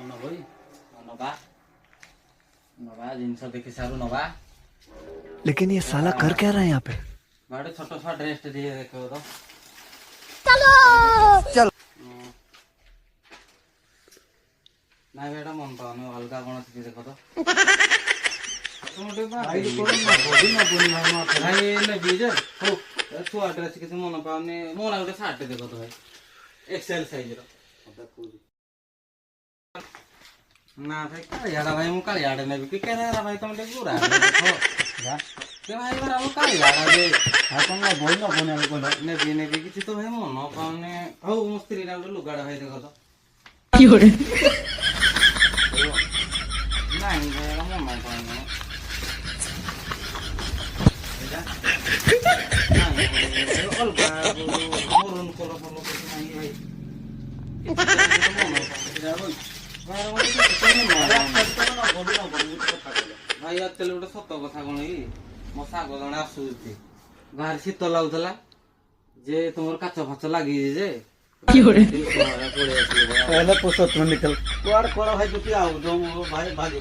भाई नवा नवा जिनस देखि सारू नवा लेकिन ये साला कर क्या रहा है यहाँ पे? गाड़ी छोट छुआ ड्रेस दिए देखो तो चल ना बेटा मन पाने अलगा कौन थी देखो तो भाई ने बीजे हो छुआ ड्रेस किसी मन पाने मोना गोटे सार्ट देखो तो भाई एक्सएल साइज रो ना भाई कालियाड़ा भाई मु कालियाड़ा ने भी के रे भाई तुम ले पूरा देखो के भाई बरा मु कालियाड़ा दे हा तुम ना बोल ना बोने ने भी किसी तो भाई मन पाने हो मस्त्री रा लुगाड़ा भाई देखो तो की हो रे नहीं भाई मन ना पाने अलगा मोरन कोलो कोलो कुछ नहीं भाई भाई आजकल गोटे सत कथा कौन कि मो साग जड़े आसुचे बाहर शीत लगुला जे तुम काच फाच लगी जे पहले पुसत में निकल कुआड़ कोड़ा भाई भाई भाई